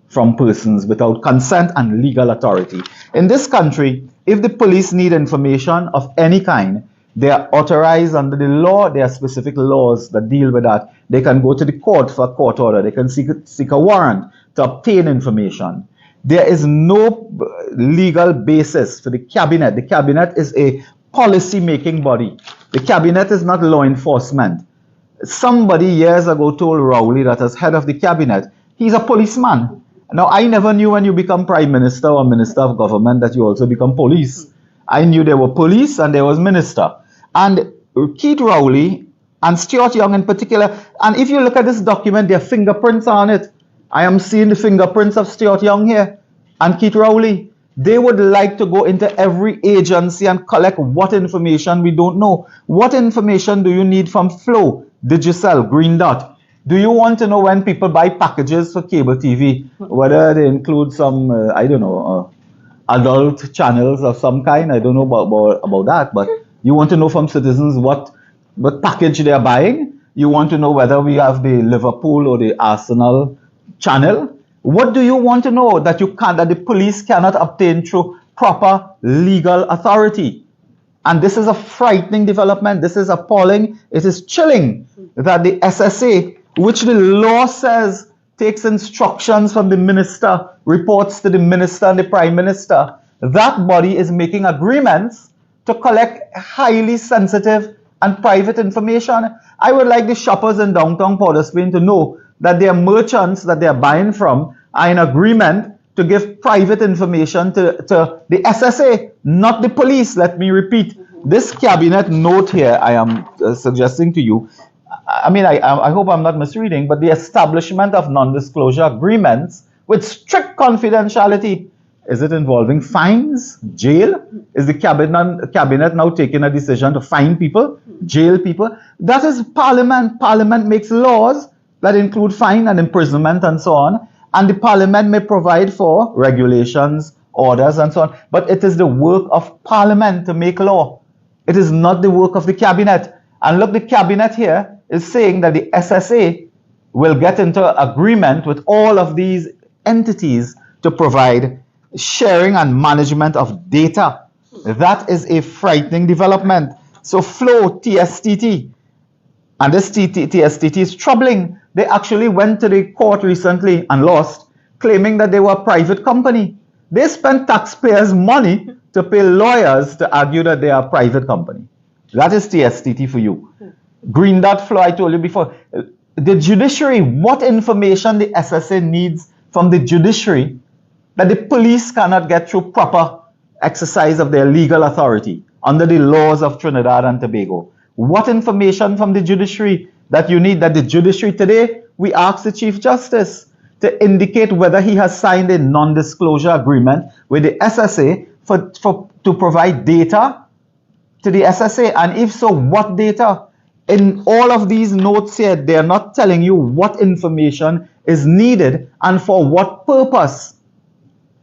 from persons without consent and legal authority. In this country, if the police need information of any kind, they are authorized under the law. There are specific laws that deal with that. They can go to the court for a court order. They can seek a warrant to obtain information. There is no legal basis for the cabinet. The cabinet is a policy-making body. The cabinet is not law enforcement. Somebody years ago told Rowley that as head of the cabinet, he's a policeman. Now, I never knew when you become prime minister or minister of government that you also become police. I knew there were police and there was minister. And Keith Rowley and Stuart Young in particular, and if you look at this document, there are fingerprints on it. I am seeing the fingerprints of Stuart Young here and Keith Rowley. They would like to go into every agency and collect what information we don't know. What information do you need from Flow, Digicel, Green Dot? Do you want to know when people buy packages for cable TV, whether they include some, adult channels of some kind? I don't know about that, but you want to know from citizens what package they are buying? You want to know whether we have the Liverpool or the Arsenal channel? What do you want to know that that the police cannot obtain through proper legal authority? And this is a frightening development. This is appalling. It is chilling that the SSA, which the law says takes instructions from the minister, reports to the minister and the prime minister, that body is making agreements to collect highly sensitive and private information. I would like the shoppers in downtown Port of Spain to know that their merchants that they are buying from are in agreement to give private information to the SSA, not the police. Let me repeat. This cabinet note here I am suggesting to you, I hope I'm not misreading, but the establishment of non-disclosure agreements with strict confidentiality. Is it involving fines, jail? Is the cabinet now taking a decision to fine people, jail people? That is Parliament. Parliament makes laws that include fine and imprisonment and so on. And the Parliament may provide for regulations, orders and so on. But it is the work of Parliament to make law. It is not the work of the cabinet. And look, the cabinet here is saying that the SSA will get into agreement with all of these entities to provide sharing and management of data. That is a frightening development. So Flow, TSTT, and this TSTT is troubling. They actually went to the court recently and lost, claiming that they were a private company. They spent taxpayers' money to pay lawyers to argue that they are a private company. That is TSTT for you. Green Dot Flow, I told you before. The judiciary, what information the SSA needs from the judiciary that the police cannot get through proper exercise of their legal authority under the laws of Trinidad and Tobago. What information from the judiciary that you need, that the judiciary today, we ask the Chief Justice to indicate whether he has signed a non-disclosure agreement with the SSA to provide data to the SSA, and if so, what data? In all of these notes here, they are not telling you what information is needed and for what purpose.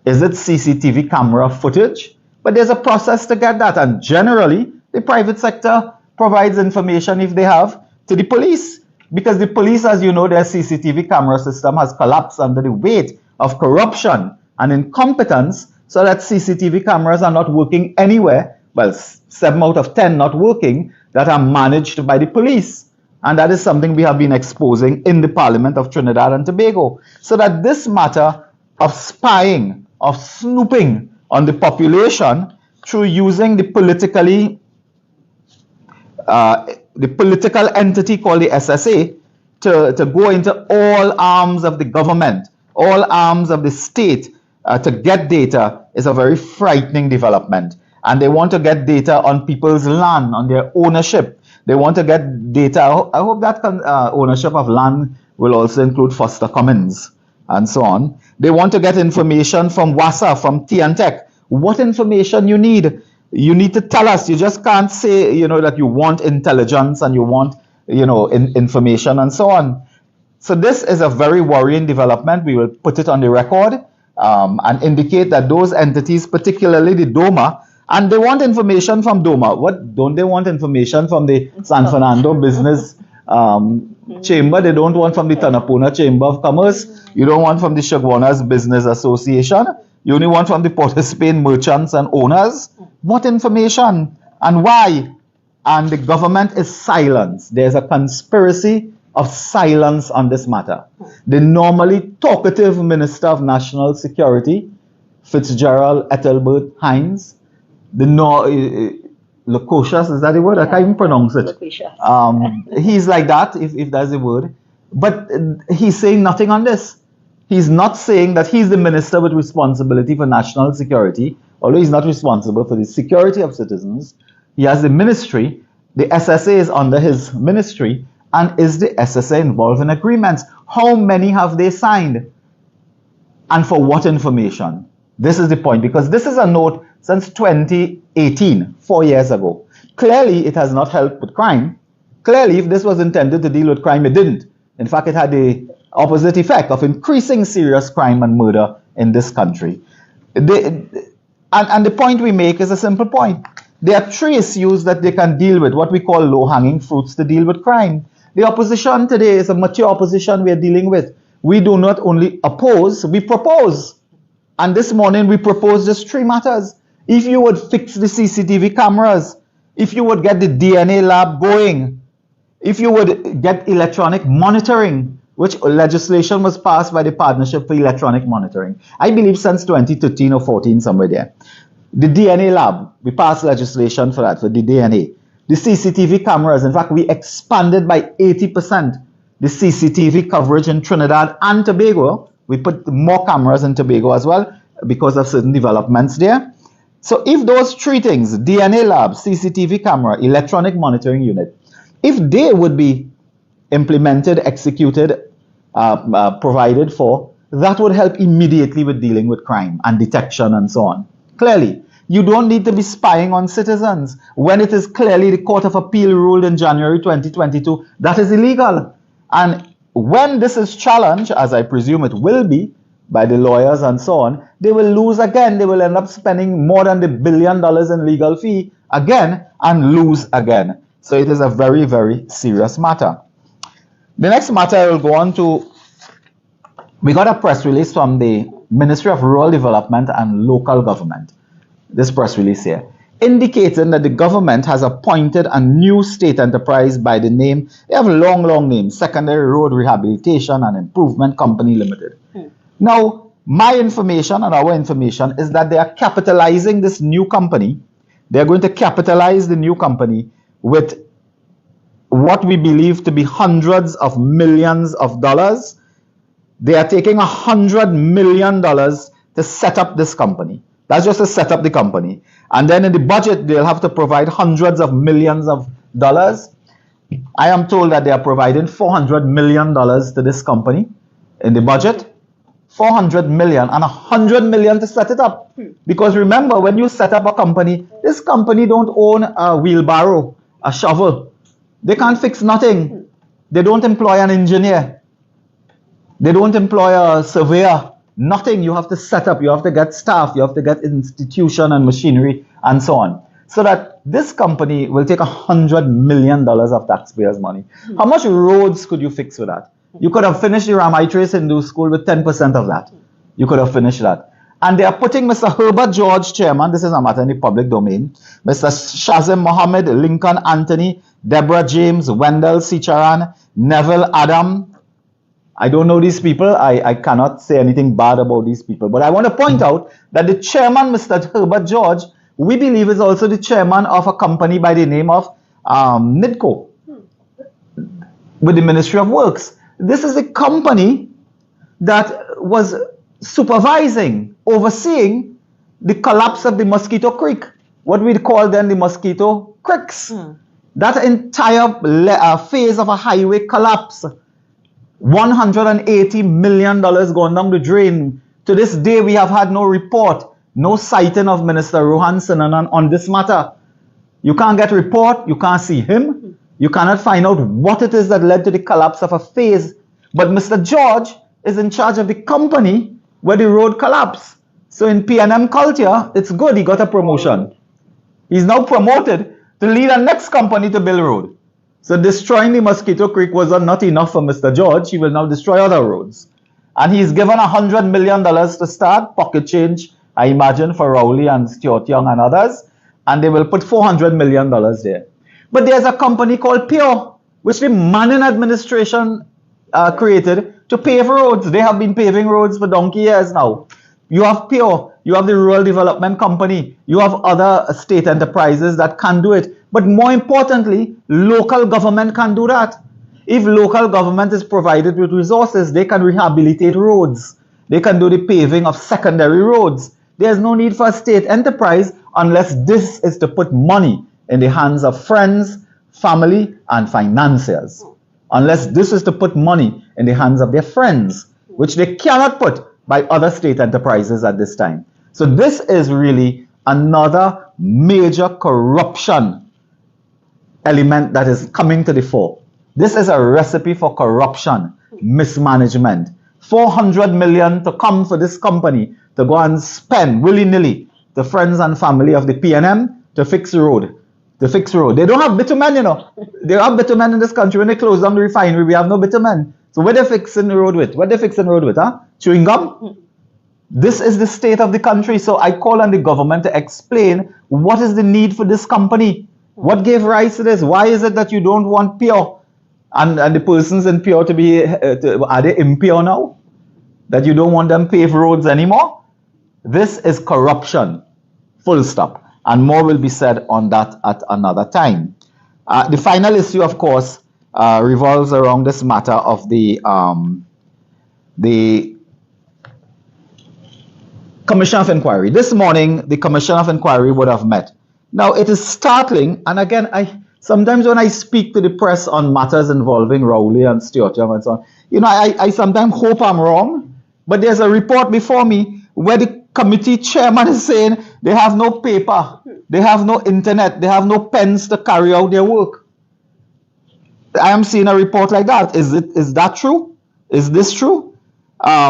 Is it CCTV camera footage? But there's a process to get that, and generally, the private sector provides information if they have to the police, because the police, as you know, their CCTV camera system has collapsed under the weight of corruption and incompetence, so that CCTV cameras are not working anywhere. Well, 7 out of 10 not working that are managed by the police. And that is something we have been exposing in the Parliament of Trinidad and Tobago. So that this matter of spying, of snooping on the population through using the political entity called the SSA to go into all arms of the government, all arms of the state to get data is a very frightening development. And they want to get data on people's land, on their ownership. They want to get data. I hope that ownership of land will also include Foster Commons and so on. They want to get information from WASA, from TNTech. What information you need? You need to tell us. You just can't say, that you want intelligence and you want, information and so on. So this is a very worrying development. We will put it on the record and indicate that those entities, particularly the DOMA, and they want information from DOMA. What don't they want information from the San Fernando Business chamber. They don't want from the Tanapuna Chamber of Commerce. You don't want from the Shagwanas Business Association. You only want from the Port of Spain merchants and owners. What information and why? And the government is silent. There's a conspiracy of silence on this matter. The normally talkative Minister of National Security, Fitzgerald Ethelbert Hines, loquacious, is that the word? I can't even pronounce it. He's like that, if that's the word. But he's saying nothing on this. He's not saying that he's the minister with responsibility for national security, although he's not responsible for the security of citizens. He has the ministry. The SSA is under his ministry. And is the SSA involved in agreements? How many have they signed? And for what information? This is the point, because this is a note since 2018, 4 years ago. Clearly, it has not helped with crime. Clearly, if this was intended to deal with crime, it didn't. In fact, it had the opposite effect of increasing serious crime and murder in this country. And the point we make is a simple point. There are three issues that they can deal with, what we call low-hanging fruits to deal with crime. The opposition today is a mature opposition we are dealing with. We do not only oppose, we propose. And this morning we proposed just three matters. If you would fix the CCTV cameras, if you would get the DNA lab going, if you would get electronic monitoring, which legislation was passed by the Partnership for Electronic Monitoring. I believe since 2013 or 14, somewhere there. The DNA lab, we passed legislation for that, for the DNA. The CCTV cameras, in fact, we expanded by 80% the CCTV coverage in Trinidad and Tobago. We put more cameras in Tobago as well because of certain developments there. So if those three things, DNA lab, CCTV camera, electronic monitoring unit, if they would be implemented, executed, provided for, that would help immediately with dealing with crime and detection and so on. Clearly, you don't need to be spying on citizens when it is clearly the Court of Appeal ruled in January 2022 that is illegal. And when this is challenged, as I presume it will be, by the lawyers and so on, they will lose again. They will end up spending more than $1 billion in legal fee again and lose again. So it is a very, very serious matter. The next matter I will go on to, we got a press release from the Ministry of Rural Development and Local Government. This press release here, indicating that the government has appointed a new state enterprise by the name, they have a long name, Secondary Road Rehabilitation and Improvement Company Limited. Now, my information and our information is that they are capitalizing this new company. They're going to capitalize the new company with what we believe to be hundreds of millions of dollars. They are taking $100 million to set up this company. That's just to set up the company. And then in the budget, they'll have to provide hundreds of millions of dollars. I am told that they are providing $400 million to this company in the budget. 400 million and 100 million to set it up. Because remember, when you set up a company, this company don't own a wheelbarrow, a shovel. They can't fix nothing. They don't employ an engineer. They don't employ a surveyor. Nothing. You have to set up. You have to get staff. You have to get institution and machinery and so on. So that this company will take $100 million of taxpayers' money. How much roads could you fix with that? You could have finished the Ramai Trace Hindu School with 10% of that. You could have finished that. And they are putting Mr. Herbert George, chairman, this is a matter in the public domain, Mr. Shazim Mohammed, Lincoln Anthony, Deborah James, Wendell Sicharan, Neville Adam. I don't know these people. I cannot say anything bad about these people. But I want to point out that the chairman, Mr. Herbert George, we believe is also the chairman of a company by the name of NIDCO with the Ministry of Works. This is a company that was supervising, overseeing the collapse of the Mosquito Creek, what we call then the Mosquito Creeks. That entire phase of a highway collapse, $180 million gone down the drain. To this day, we have had no report, no citing of Minister Rohan Sinanan on this matter. You can't get a report, you can't see him. You cannot find out what it is that led to the collapse of a phase. But Mr. George is in charge of the company where the road collapsed. So in PNM culture, it's good he got a promotion. He's now promoted to lead a next company to build road. So destroying the Mosquito Creek was not enough for Mr. George. He will now destroy other roads. And he's given $100 million to start, pocket change, I imagine, for Rowley and Stuart Young and others. And they will put $400 million there. But there's a company called Pure, which the Manning administration created to pave roads. They have been paving roads for donkey years now. You have Pure, you have the Rural Development Company, you have other state enterprises that can do it. But more importantly, local government can do that. If local government is provided with resources, they can rehabilitate roads. They can do the paving of secondary roads. There's no need for a state enterprise unless this is to put money in the hands of friends, family, and financiers. Unless this is to put money in the hands of their friends, which they cannot put by other state enterprises at this time. So this is really another major corruption element that is coming to the fore. This is a recipe for corruption, mismanagement. 400 million to come for this company to go and spend willy-nilly the friends and family of the PNM to fix the road. They don't have bitumen, you know. They have bitumen in this country. When they close down the refinery, we have no bitumen. So what they fixing the road with? Huh? Chewing gum? This is the state of the country. So I call on the government to explain what is the need for this company. What gave rise to this? Why is it that you don't want Pure? And the persons in Pure to be, are they impure now? That you don't want them paved roads anymore? This is corruption. Full stop. And more will be said on that at another time. The final issue, of course, revolves around this matter of the Commission of Inquiry. This morning, the Commission of Inquiry would have met. Now, it is startling, and again, sometimes when I speak to the press on matters involving Rowley and Stuart Young and so on, you know, I sometimes hope I'm wrong, but there's a report before me where the committee chairman is saying they have no paper, they have no internet, they have no pens to carry out their work. I am seeing a report like that. Is that true? Is this true? I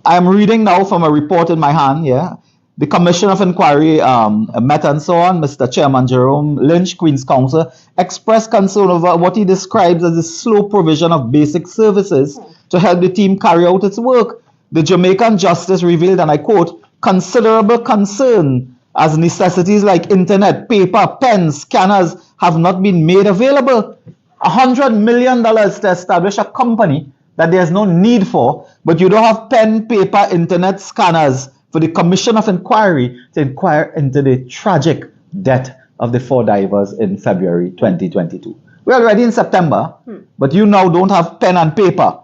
am reading now from a report in my hand, yeah. The Commission of Inquiry met and so on. Mr. Chairman Jerome Lynch, Queen's Counsel, expressed concern over what he describes as the slow provision of basic services to help the team carry out its work. The Jamaican Justice revealed, and I quote, considerable concern as necessities like internet, paper, pens, scanners have not been made available. $100 million to establish a company that there's no need for, but you don't have pen, paper, internet, scanners for the Commission of Inquiry to inquire into the tragic death of the 4 divers in February 2022. We're already in September, but you now don't have pen and paper.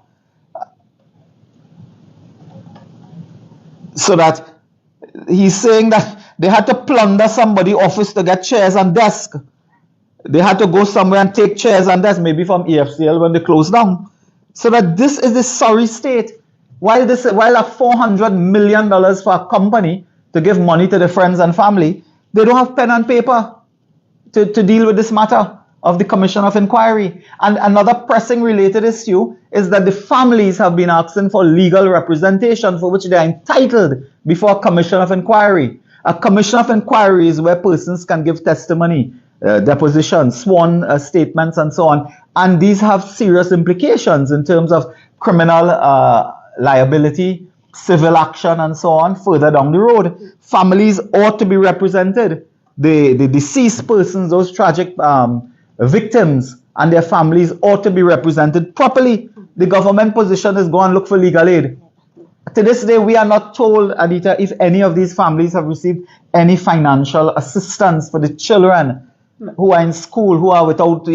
So that he's saying that they had to plunder somebody's office to get chairs and desk. They had to go somewhere and take chairs and desks, maybe from EFCL when they closed down. So that this is the sorry state. While a $400 million for a company to give money to the friends and family, they don't have pen and paper to deal with this matter of the Commission of Inquiry. And another pressing related issue is that the families have been asking for legal representation for which they are entitled before a Commission of Inquiry. A Commission of Inquiry is where persons can give testimony, depositions, sworn statements and so on. And these have serious implications in terms of criminal liability, civil action and so on further down the road. Families ought to be represented. The deceased persons, those tragic victims and their families ought to be represented properly. The government position is go and look for legal aid. To this day, we are not told, Anita, if any of these families have received any financial assistance for the children who are in school, who are without,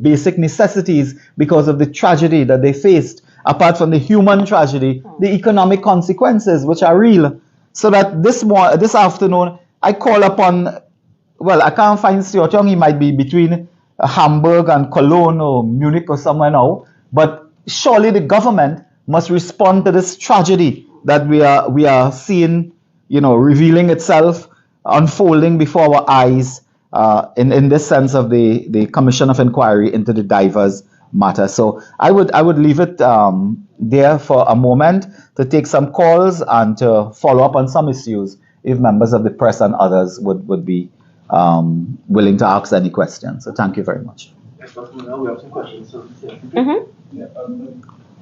basic necessities because of the tragedy that they faced. Apart from the human tragedy, the economic consequences, which are real. So that this afternoon, I call upon, well, I can't find Stuart Young. He might be between Hamburg and Cologne or Munich or somewhere now. But surely the government must respond to this tragedy that we are seeing, revealing itself, unfolding before our eyes in this sense of the Commission of Inquiry into the divers matter. So I would leave it there for a moment to take some calls and to follow up on some issues if members of the press and others would be willing to ask any questions. So thank you very much. Yes, Dr. Munal, we have some questions. Yeah,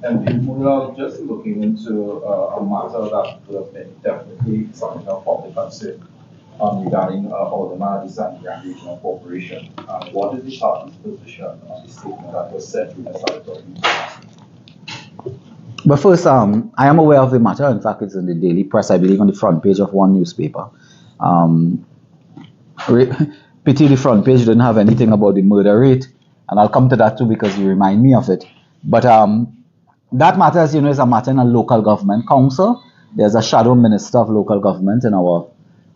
and just looking into a matter that would have been definitely something of public concern regarding Alderman Adesanya Regional Corporation. What is the party's position on the statement that was sent through the Secretary? But first, I am aware of the matter. In fact, it's in the daily press, I believe, on the front page of one newspaper. Pity the front page didn't have anything about the murder rate, and I'll come to that too because you remind me of it. But that matter, as you know, is a matter in a local government council. There's a shadow minister of local government in our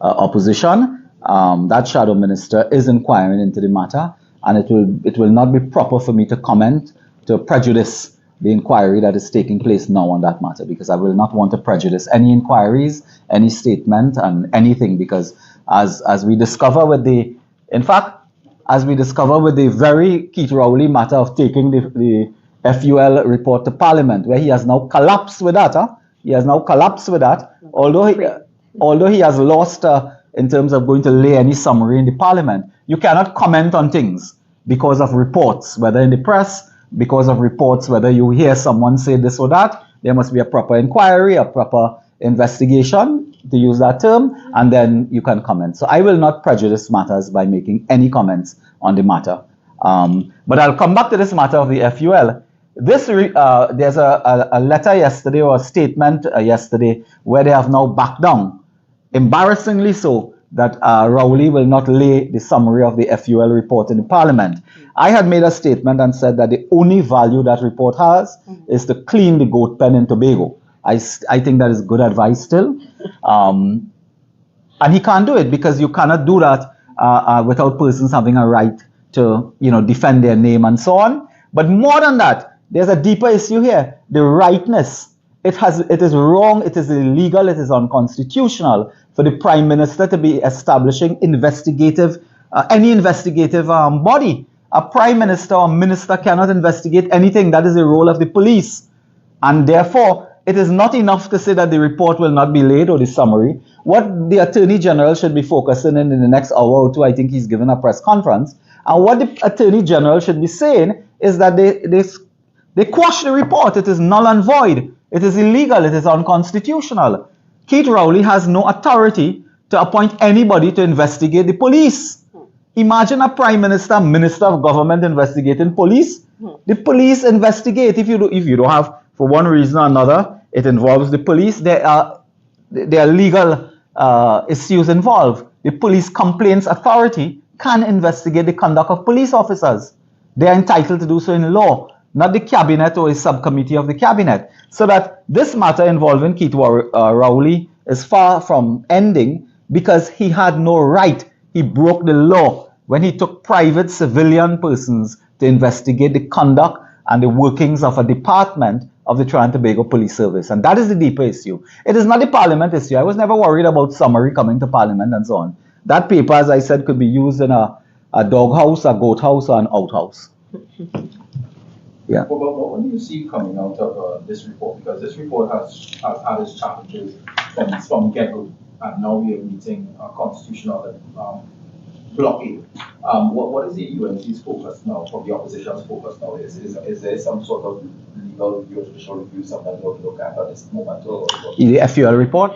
opposition. That shadow minister is inquiring into the matter, and it will not be proper for me to comment to prejudice the inquiry that is taking place now on that matter, because I will not want to prejudice any inquiries, any statement, and anything, because as we discover with the very Keith Rowley matter of taking the FUL report to Parliament, where he has now collapsed with that. He has now collapsed with that, although he has lost in terms of going to lay any summary in the Parliament. You cannot comment on things because of reports, whether in the press, because of reports, whether you hear someone say this or that. There must be a proper inquiry, a proper investigation, to use that term, and then you can comment. So I will not prejudice matters by making any comments on the matter. But I'll come back to this matter of the FUL. There's a letter yesterday, or a statement yesterday, where they have now backed down, embarrassingly so, that Rowley will not lay the summary of the FUL report in the Parliament. I had made a statement and said that the only value that report has is to clean the goat pen in Tobago. I think that is good advice still. And he can't do it, because you cannot do that without persons having a right to, defend their name and so on. But more than that, there's a deeper issue here. The rightness. It is wrong, it is illegal, it is unconstitutional for the Prime Minister to be establishing any investigative body. A Prime Minister or Minister cannot investigate anything. That is the role of the police. And therefore, it is not enough to say that the report will not be laid, or the summary. What the Attorney General should be focusing in the next hour or two, I think he's given a press conference. And what the Attorney General should be saying is that they quash the report. It is null and void. It is illegal. It is unconstitutional. Keith Rowley has no authority to appoint anybody to investigate the police. Imagine a Prime Minister, Minister of Government investigating police. The police investigate. If you don't have, for one reason or another, it involves the police, there are legal issues involved. The Police Complaints Authority can investigate the conduct of police officers. They are entitled to do so in law, not the Cabinet or a subcommittee of the Cabinet. So that this matter involving Keith Rowley is far from ending, because he had no right. He broke the law when he took private civilian persons to investigate the conduct and the workings of a department of the Trinidad and Tobago Police Service. And that is the deeper issue. It is not the Parliament issue. I was never worried about summary coming to Parliament and so on. That paper, as I said, could be used in a doghouse, a goat house, or an outhouse. Yeah. But what do you see coming out of this report? Because this report has had its challenges from get-go, and now we are meeting a constitutional blockade. What is the UNC's focus now, from the opposition's focus now? Is there some sort of legal review, judicial review, something to look at this moment? The FUL report?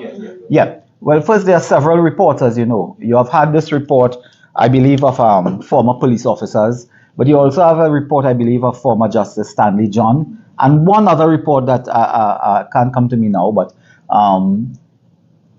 Yeah. Well, first, there are several reports, as you know. You have had this report, I believe, of former police officers, but you also have a report, I believe, of former Justice Stanley John, and one other report that can't come to me now, but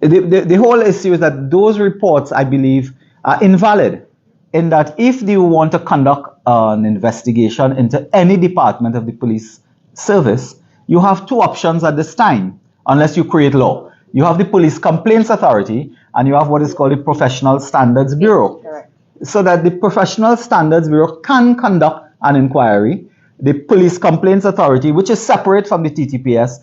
the whole issue is that those reports, I believe, are invalid, in that if you want to conduct an investigation into any department of the police service, you have two options at this time, unless you create law. You have the Police Complaints Authority, and you have what is called the Professional Standards Bureau. Correct. So that the Professional Standards Bureau can conduct an inquiry. The Police Complaints Authority, which is separate from the TTPS,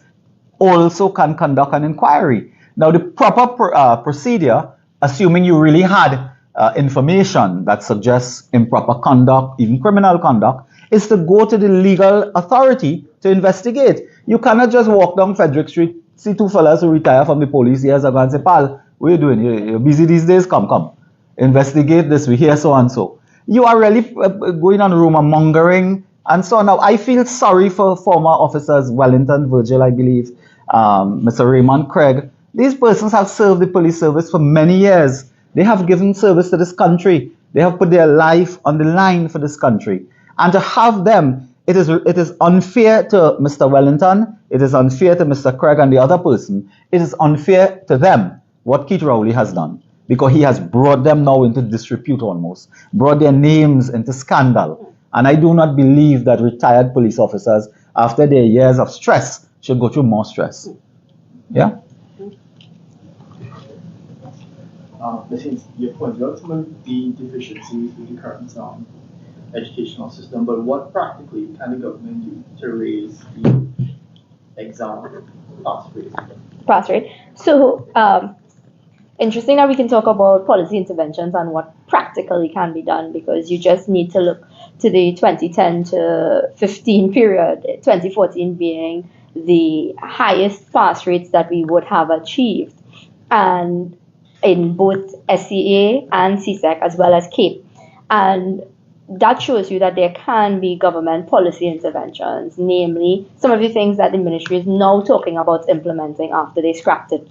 also can conduct an inquiry. Now, the proper procedure, assuming you really had information that suggests improper conduct, even criminal conduct, is to go to the legal authority to investigate. You cannot just walk down Frederick Street, see two fellas who retire from the police years ago and say, "Pal, what are you doing? You're busy these days? Come." investigate this, we hear so and so. You are really going on rumor mongering and so on. Now, I feel sorry for former officers, Wellington Virgil, I believe, Mr. Raymond Craig. These persons have served the police service for many years. They have given service to this country. They have put their life on the line for this country. And to have them, it is unfair to Mr. Wellington, it is unfair to Mr. Craig and the other person. It is unfair to them what Keith Rowley has done, because he has brought them now into disrepute almost, brought their names into scandal. And I do not believe that retired police officers, after their years of stress, should go through more stress. Yeah? Since you pointed out some of the deficiencies with the current educational system, but what practically can the government do to raise the exam pass rate? So, interesting that we can talk about policy interventions and what practically can be done, because you just need to look to the 2010 to 15 period, 2014 being the highest pass rates that we would have achieved, and in both SCA and CSEC as well as CAPE. And that shows you that there can be government policy interventions, namely some of the things that the ministry is now talking about implementing after they scrapped it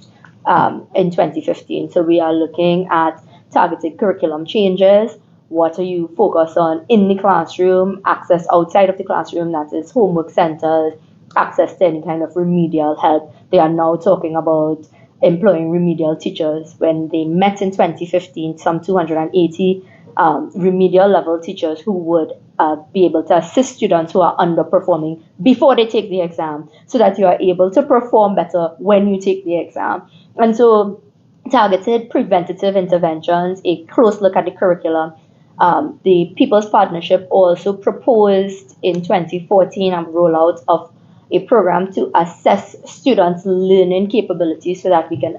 in 2015. So we are looking at targeted curriculum changes. What are you focused on in the classroom, access outside of the classroom, that is homework centers, access to any kind of remedial help. They are now talking about employing remedial teachers. When they met in 2015, some 280 remedial level teachers who would be able to assist students who are underperforming before they take the exam, so that you are able to perform better when you take the exam. And so targeted preventative interventions, a close look at the curriculum. The People's Partnership also proposed in 2014 a rollout of a program to assess students' learning capabilities, so that we can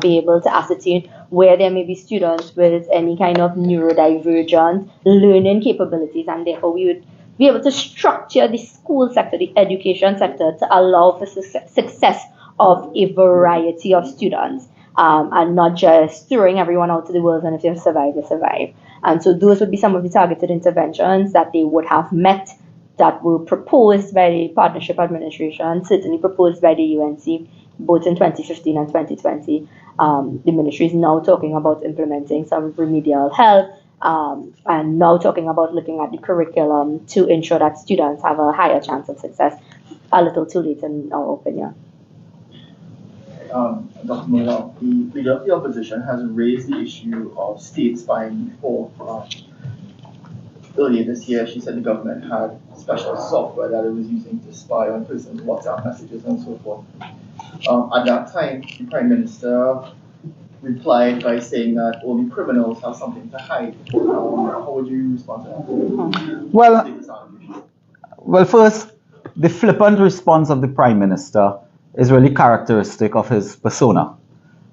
be able to ascertain where there may be students with any kind of neurodivergent learning capabilities, and therefore we would be able to structure the school sector, the education sector, to allow for success of a variety of students, and not just throwing everyone out to the wolves, and if you survive, you survive. And so those would be some of the targeted interventions that they would have met, that were proposed by the Partnership Administration, certainly proposed by the UNC, both in 2015 and 2020. The ministry is now talking about implementing some remedial help, and now talking about looking at the curriculum to ensure that students have a higher chance of success. A little too late in our opinion. Dr. Mullah, the leader of the opposition has raised the issue of state spying before. Earlier this year, she said the government had special software that it was using to spy on persons' WhatsApp messages and so forth. At that time, the Prime Minister replied by saying that only criminals have something to hide. How would you respond to that? Well, first, the flippant response of the Prime Minister is really characteristic of his persona.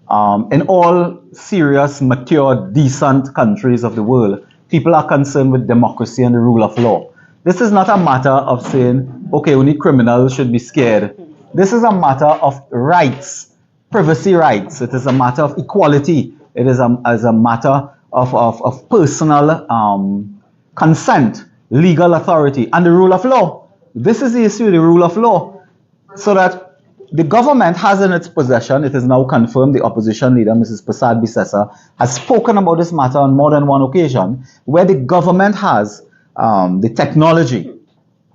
In all serious, mature, decent countries of the world, people are concerned with democracy and the rule of law. This is not a matter of saying, okay, only criminals should be scared. This is a matter of rights, privacy rights. It is a matter of equality. It is a matter of personal consent, legal authority, and the rule of law. This is the issue, the rule of law. So that the government has in its possession, it is now confirmed, the opposition leader, Mrs. Prasad Bisesa, has spoken about this matter on more than one occasion, where the government has the technology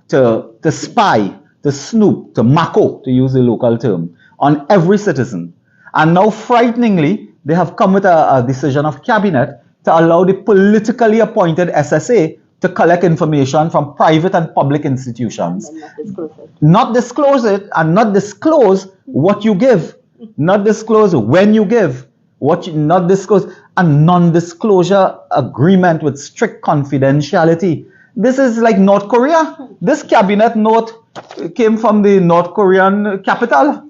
to spy, to snoop, to mako, to use the local term, on every citizen. And now, frighteningly, they have come with a decision of cabinet to allow the politically appointed SSA to collect information from private and public institutions. Not disclose it, and not disclose what you give. Not disclose when you give. Not disclose a non-disclosure agreement with strict confidentiality. This is like North Korea. This cabinet note came from the North Korean capital,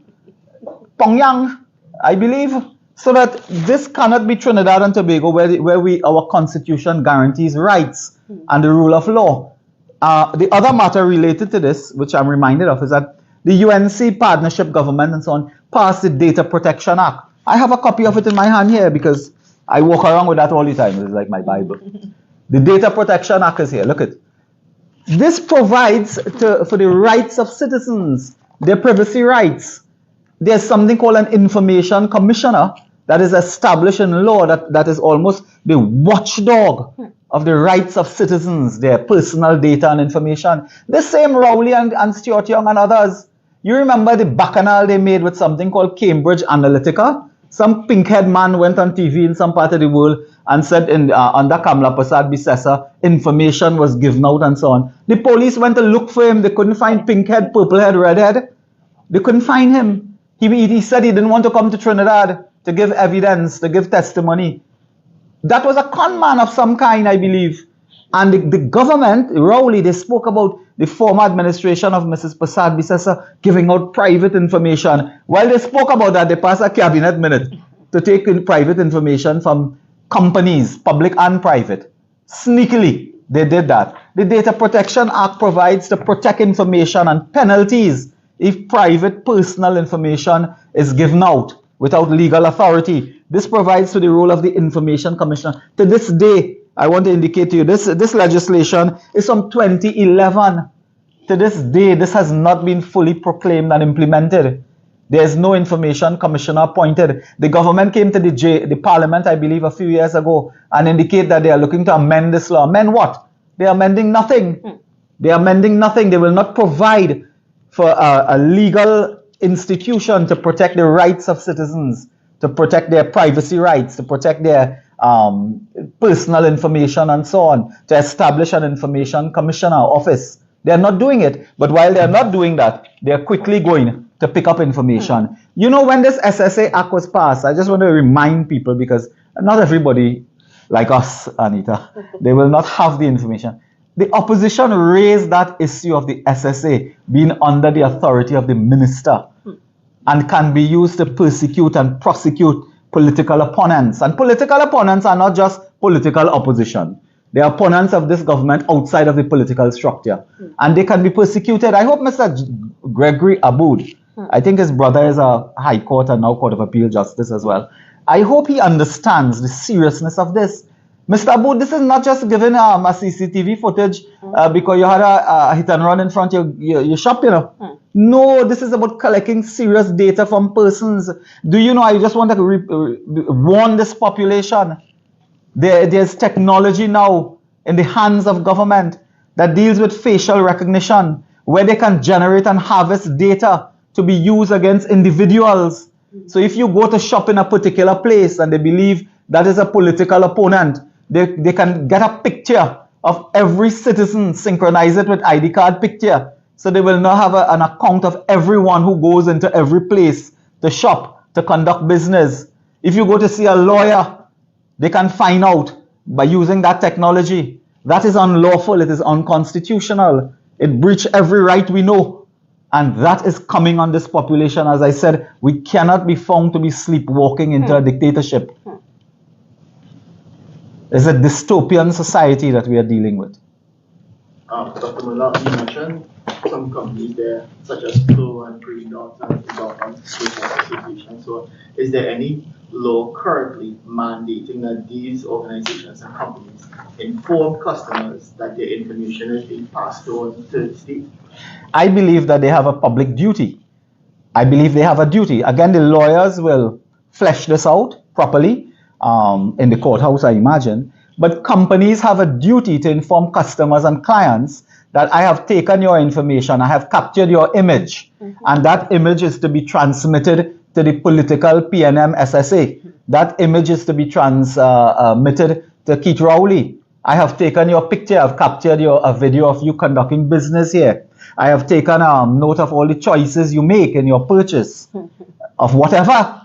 Pyongyang, I believe. So that this cannot be Trinidad and Tobago, where our constitution guarantees rights and the rule of law. The other matter related to this, which I'm reminded of, is that the UNC partnership government and so on passed the Data Protection Act. I have a copy of it in my hand here because I walk around with that all the time. It's like my Bible. The Data Protection Act is here. Look at this. Provides for the rights of citizens, their privacy rights. There's something called an information commissioner that is established in law that is almost the watchdog of the rights of citizens, their personal data and information. The same Rowley and Stuart Young and others. You remember the bacchanal they made with something called Cambridge Analytica? Some pink-haired man went on TV in some part of the world and said under Kamla Prasad Bisesa, information was given out and so on. The police went to look for him. They couldn't find pink-head, purple-head, red-head. They couldn't find him. He said he didn't want to come to Trinidad to give evidence, to give testimony. That was a con man of some kind, I believe. And the government, Rowley, they spoke about the former administration of Mrs. Prasad Bisesa giving out private information. While they spoke about that, they passed a cabinet minute to take in private information from companies, public and private. Sneakily, they did that. The Data Protection Act provides to protect information and penalties if private personal information is given out without legal authority. This provides to the role of the Information Commissioner. To this day, I want to indicate to you, this legislation is from 2011. To this day, this has not been fully proclaimed and implemented. There is no Information Commissioner appointed. The government came to the Parliament, I believe, a few years ago and indicate that they are looking to amend this law. Amend what? They are amending nothing. They are amending nothing. They will not provide for a legal institution to protect the rights of citizens, to protect their privacy rights, to protect their personal information and so on, to establish an Information Commissioner office. They are not doing it. But while they are not doing that, they are quickly going to pick up information. You know, when this SSA Act was passed, I just want to remind people, because not everybody like us, Anita, they will not have the information. The opposition raised that issue of the SSA being under the authority of the minister and can be used to persecute and prosecute political opponents. And political opponents are not just political opposition. They are opponents of this government outside of the political structure. And they can be persecuted. I hope Mr. Gregory Aboud, I think his brother is a High Court and now Court of Appeal Justice as well. I hope he understands the seriousness of this. Mr. Aboud, this is not just giving a CCTV footage because you had a hit and run in front of your shop, you know. No, this is about collecting serious data from persons. Do you know, I just want to warn this population. There's technology now in the hands of government that deals with facial recognition, where they can generate and harvest data to be used against individuals. So if you go to shop in a particular place and they believe that is a political opponent, they can get a picture of every citizen, synchronize it with ID card picture. So they will now have an account of everyone who goes into every place to shop, to conduct business. If you go to see a lawyer, they can find out by using that technology. That is unlawful. It is unconstitutional. It breaches every right we know. And that is coming on this population. As I said, we cannot be found to be sleepwalking into a dictatorship. It's a dystopian society that we are dealing with. Dr. Mullah, you mentioned some companies there, such as Flow and Green Dot and the Association. So, is there any law currently mandating that these organizations and companies inform customers that their information is being passed on to the state? I believe that they have a public duty. I believe they have a duty. Again, the lawyers will flesh this out properly in the courthouse, I imagine. But companies have a duty to inform customers and clients that I have taken your information, I have captured your image, and that image is to be transmitted to the political PNM SSA. That image is to be transmitted to Keith Rowley. I have taken your picture, I've captured a video of you conducting business here. I have taken note of all the choices you make in your purchase of whatever.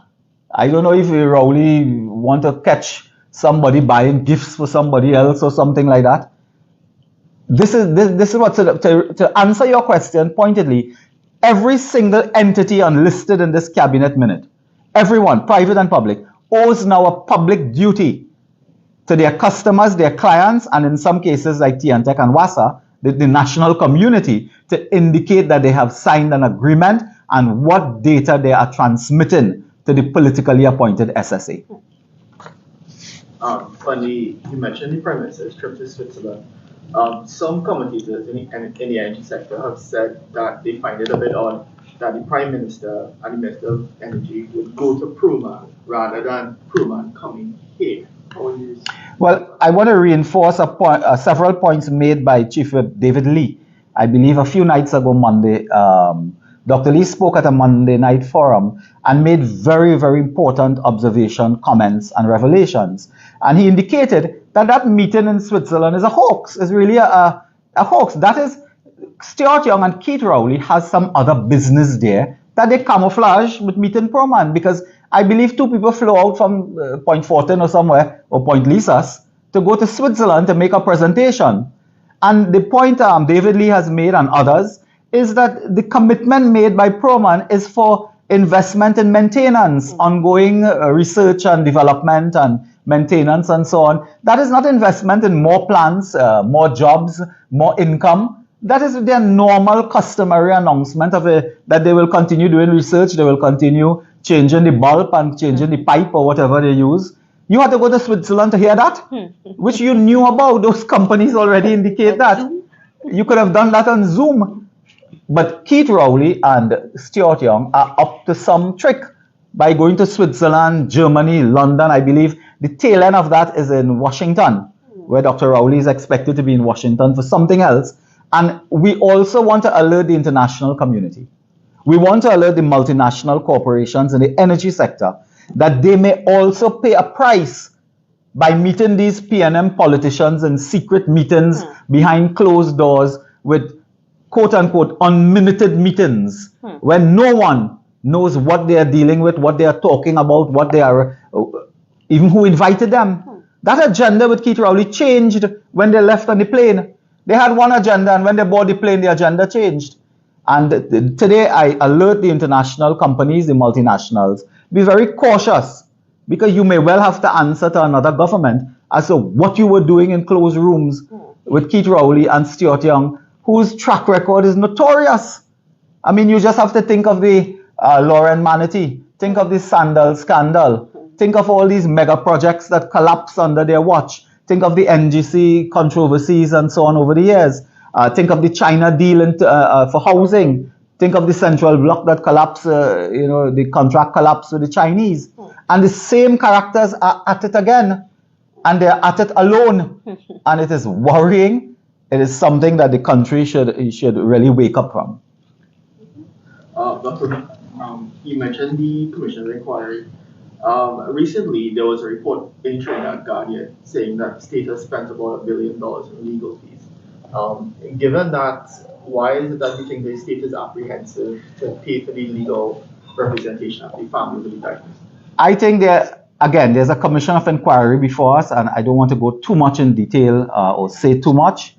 I don't know if Rowley want to catch somebody buying gifts for somebody else or something like that. This is what, to answer your question pointedly, every single entity unlisted in this cabinet minute, everyone, private and public, owes now a public duty to their customers, their clients, and in some cases like TNTech and WASA, the national community, to indicate that they have signed an agreement and what data they are transmitting to the politically appointed SSA. You mentioned the Prime Minister's trip to Switzerland. Some commentators in the energy sector have said that they find it a bit odd that the Prime Minister and the Minister of Energy would go to Pruman rather than Pruman coming here. How would you? Well, I want to reinforce several points made by Chief Whip David Lee. I believe a few nights ago, Monday, Dr. Lee spoke at a Monday night forum and made very, very important observation, comments, and revelations. And he indicated that that meeting in Switzerland is a hoax. It's really a hoax. That is, Stuart Young and Keith Rowley has some other business there that they camouflage with meeting Proman, because I believe two people flew out from Point Fortin or somewhere, or Point Lisas, to go to Switzerland to make a presentation. And the point David Lee has made, and others, is that the commitment made by Proman is for investment in maintenance, ongoing research and development and maintenance and so on. That is not investment in more plants, more jobs, more income. That is their normal customary announcement of that they will continue doing research, they will continue changing the bulb and changing the pipe or whatever they use. You had to go to Switzerland to hear that, which you knew about. Those companies already indicate that. You could have done that on Zoom. But Keith Rowley and Stuart Young are up to some trick by going to Switzerland, Germany, London. I believe the tail end of that is in Washington, where Dr. Rowley is expected to be in Washington for something else. And we also want to alert the international community. We want to alert the multinational corporations in the energy sector that they may also pay a price by meeting these PNM politicians in secret meetings behind closed doors with quote-unquote unminuted meetings where no one knows what they are dealing with, what they are talking about, what they are, even who invited them. That agenda with Keith Rowley changed when they left on the plane. They had one agenda, and when they board the plane, the agenda changed. And today, I alert the international companies, the multinationals, be very cautious, because you may well have to answer to another government as to what you were doing in closed rooms with Keith Rowley and Stuart Young, whose track record is notorious. I mean, you just have to think of the Lauren Manatee, think of the Sandal scandal, think of all these mega projects that collapsed under their watch. Think of the NGC controversies and so on over the years. Think of the China deal for housing. Think of the Central Block that collapsed, the contract collapsed with the Chinese. And the same characters are at it again. And they're at it alone. And it is worrying. It is something that the country should really wake up from. Dr. You mentioned the Commission of Inquiry. Recently, there was a report in Trinidad Guardian saying that the state has spent about $1 billion in legal fees. Given that, why is it that you think the state is apprehensive to pay for the legal representation of the family of the diagnosis? I think there's a commission of inquiry before us, and I don't want to go too much in detail or say too much.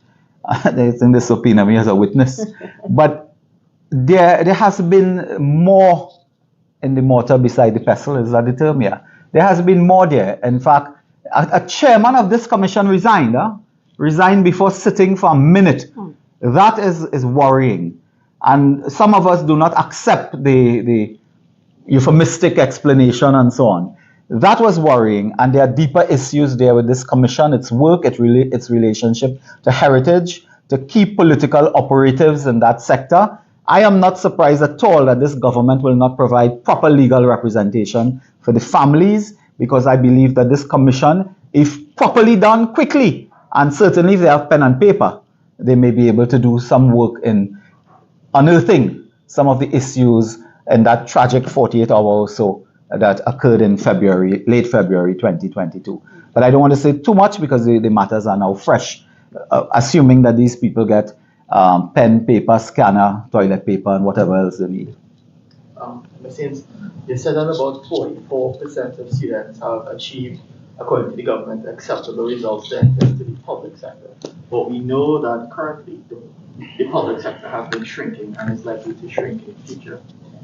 They think they subpoena me as a witness. But there has been more in the mortar beside the pestle, is that the term here? There has been more there. In fact, a chairman of this commission resigned before sitting for a minute. That is worrying. And some of us do not accept the euphemistic explanation and so on. That was worrying, and there are deeper issues there with this commission, its work, its relationship to heritage, to key political operatives in that sector. I am not surprised at all that this government will not provide proper legal representation for the families, because I believe that this commission, if properly done quickly, and certainly if they have pen and paper, they may be able to do some work in unearthing some of the issues in that tragic 48 hours or so that occurred in late February 2022. But I don't want to say too much because the matters are now fresh, assuming that these people get pen, paper, scanner, toilet paper, and whatever else they need. Since you said that about 44% of students have achieved, according to the government, acceptable results then to the public sector. But we know that currently the public sector has been shrinking and is likely to shrink in the future.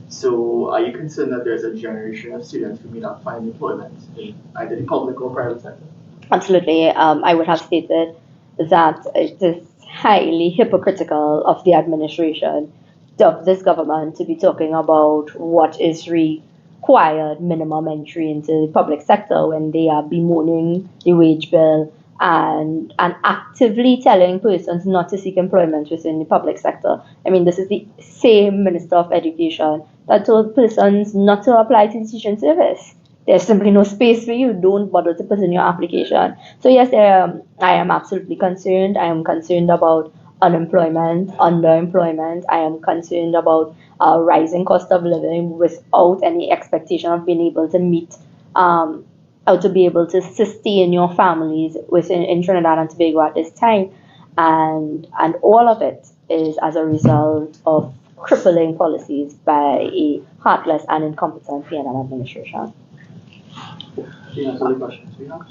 So are you concerned that there's a generation of students who may not find employment in either the public or private sector? Absolutely. I would have stated that it is highly hypocritical of the administration, of this government, to be talking about what is required required minimum entry into the public sector when they are bemoaning the wage bill and actively telling persons not to seek employment within the public sector. I mean, this is the same Minister of Education that told persons not to apply to the teaching service. There's simply no space for you. Don't bother to put in your application. So yes, I am absolutely concerned. I am concerned about unemployment, underemployment. I am concerned about rising cost of living without any expectation of being able to meet or to be able to sustain your families in Trinidad and Tobago at this time. And all of it is as a result of crippling policies by a heartless and incompetent PNM administration.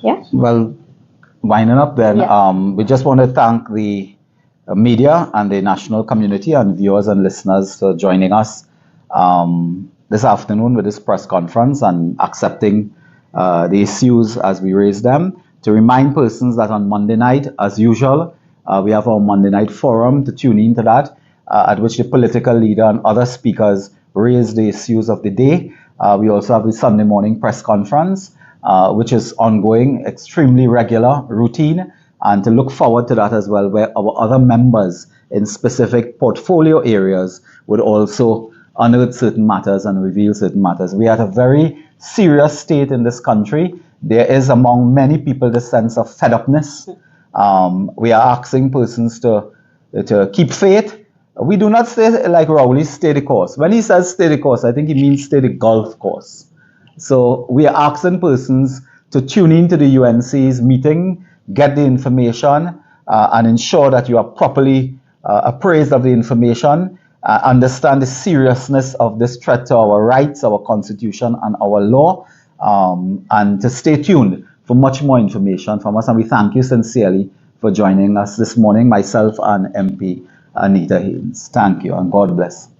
Yeah. Well, winding up then, we just want to thank the media and the national community and viewers and listeners for joining us this afternoon with this press conference and accepting the issues as we raise them. To remind persons that on Monday night, as usual, we have our Monday night forum to tune into that, at which the political leader and other speakers raise the issues of the day. We also have the Sunday morning press conference, which is ongoing, extremely regular, routine, and to look forward to that as well, where our other members in specific portfolio areas would also unearth certain matters and reveal certain matters. We are at a very serious state in this country. There is among many people the sense of fed-upness. We are asking persons to keep faith. We do not say like Rowley, stay the course. When he says stay the course, I think he means stay the golf course. So we are asking persons to tune into the UNC's meeting, get the information, and ensure that you are properly appraised of the information, understand the seriousness of this threat to our rights, our constitution, and our law, and to stay tuned for much more information from us. And we thank you sincerely for joining us this morning, myself and MP Anita Haynes. Thank you, and God bless.